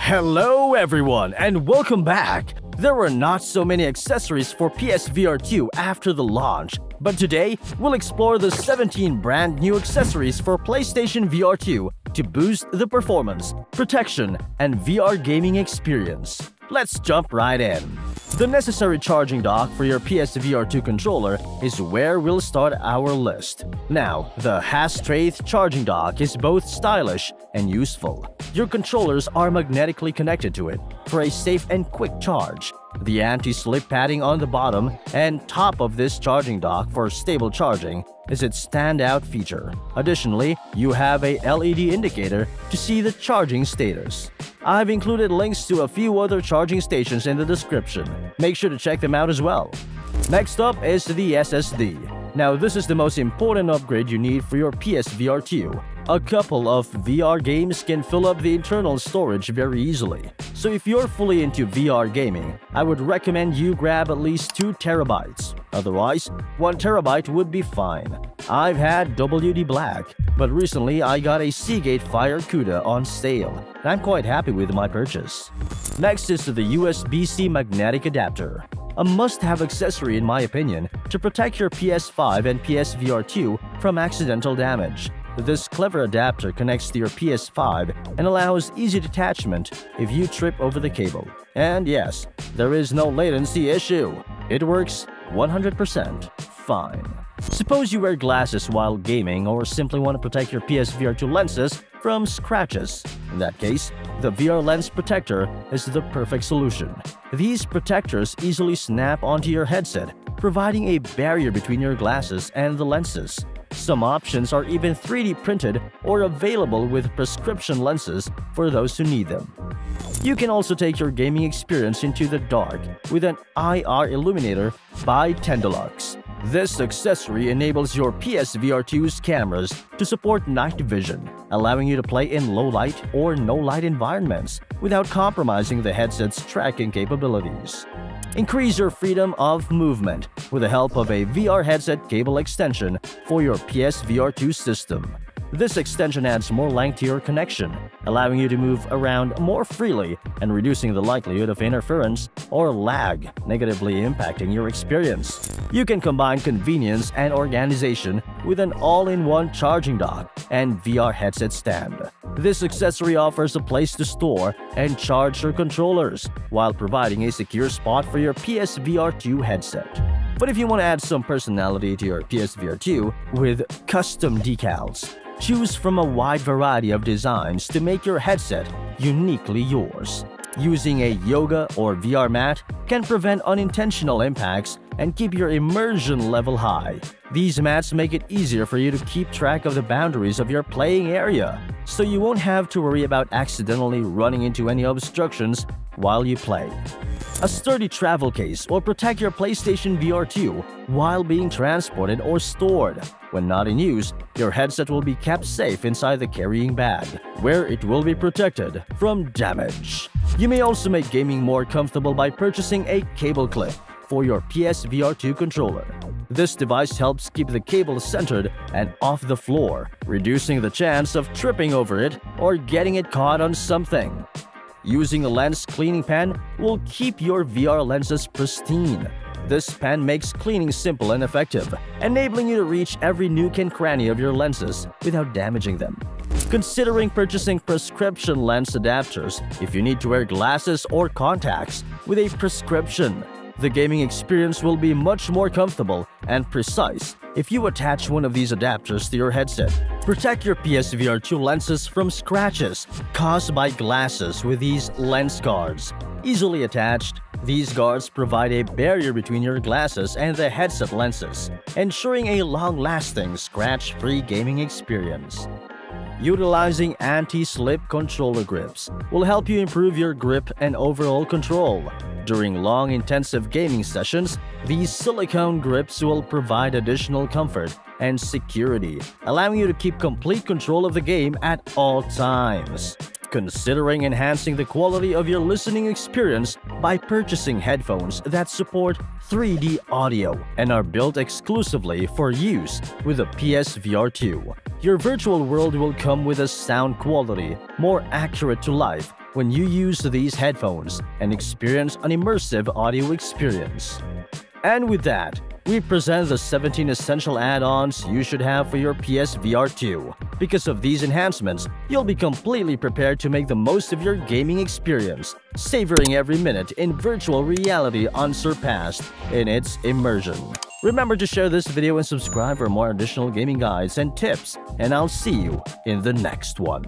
Hello everyone and welcome back! There were not so many accessories for PSVR 2 after the launch, but today we'll explore the 17 brand new accessories for PlayStation VR 2 to boost the performance, protection, and VR gaming experience. Let's jump right in. The necessary charging dock for your PSVR 2 controller is where we'll start our list. Now, the Hastraith charging dock is both stylish and useful. Your controllers are magnetically connected to it for a safe and quick charge. The anti-slip padding on the bottom and top of this charging dock for stable charging is its standout feature. Additionally, you have a LED indicator to see the charging status. I've included links to a few other charging stations in the description. Make sure to check them out as well. Next up is the SSD. Now, this is the most important upgrade you need for your PSVR 2. A couple of VR games can fill up the internal storage very easily. So if you're fully into VR gaming, I would recommend you grab at least 2 terabytes. Otherwise, 1 terabyte would be fine. I've had WD Black, but recently I got a Seagate Fire CUDA on sale, and I'm quite happy with my purchase. Next is the USB-C Magnatic adapter. A must-have accessory in my opinion to protect your PS5 and PSVR 2 from accidental damage. This clever adapter connects to your PS5 and allows easy detachment if you trip over the cable. And yes, there is no latency issue. It works 100% fine. Suppose you wear glasses while gaming or simply want to protect your PSVR 2 lenses from scratches. In that case, the VR Lens Protector is the perfect solution. These protectors easily snap onto your headset, providing a barrier between your glasses and the lenses. Some options are even 3D printed or available with prescription lenses for those who need them. You can also take your gaming experience into the dark with an IR illuminator by Thunderbolt. This accessory enables your PSVR 2's cameras to support night vision, allowing you to play in low-light or no-light environments without compromising the headset's tracking capabilities. Increase your freedom of movement with the help of a VR headset cable extension for your PSVR 2 system. This extension adds more length to your connection, allowing you to move around more freely and reducing the likelihood of interference or lag, negatively impacting your experience. You can combine convenience and organization with an all-in-one charging dock and VR headset stand. This accessory offers a place to store and charge your controllers while providing a secure spot for your PSVR 2 headset. But if you want to add some personality to your PSVR 2 with custom decals, choose from a wide variety of designs to make your headset uniquely yours. Using a yoga or VR mat can prevent unintentional impacts and keep your immersion level high. These mats make it easier for you to keep track of the boundaries of your playing area, so you won't have to worry about accidentally running into any obstructions while you play. A sturdy travel case will protect your PlayStation VR 2 while being transported or stored. When not in use, your headset will be kept safe inside the carrying bag, where it will be protected from damage. You may also make gaming more comfortable by purchasing a cable clip for your PSVR 2 controller. This device helps keep the cable centered and off the floor, reducing the chance of tripping over it or getting it caught on something. Using a lens cleaning pen will keep your VR lenses pristine. This pen makes cleaning simple and effective, enabling you to reach every nook and cranny of your lenses without damaging them. Considering purchasing prescription lens adapters if you need to wear glasses or contacts with a prescription. The gaming experience will be much more comfortable and precise if you attach one of these adapters to your headset. Protect your PSVR 2 lenses from scratches caused by glasses with these lens guards. Easily attached, these guards provide a barrier between your glasses and the headset lenses, ensuring a long-lasting, scratch-free gaming experience. Utilizing anti-slip controller grips will help you improve your grip and overall control. During long, intensive gaming sessions, these silicone grips will provide additional comfort and security, allowing you to keep complete control of the game at all times. Considering enhancing the quality of your listening experience by purchasing headphones that support 3D audio and are built exclusively for use with the PSVR 2. Your virtual world will come with a sound quality more accurate to life when you use these headphones and experience an immersive audio experience. And with that, we present the 17 essential add-ons you should have for your PSVR 2. Because of these enhancements, you'll be completely prepared to make the most of your gaming experience, savoring every minute in virtual reality unsurpassed in its immersion. Remember to share this video and subscribe for more additional gaming guides and tips, and I'll see you in the next one.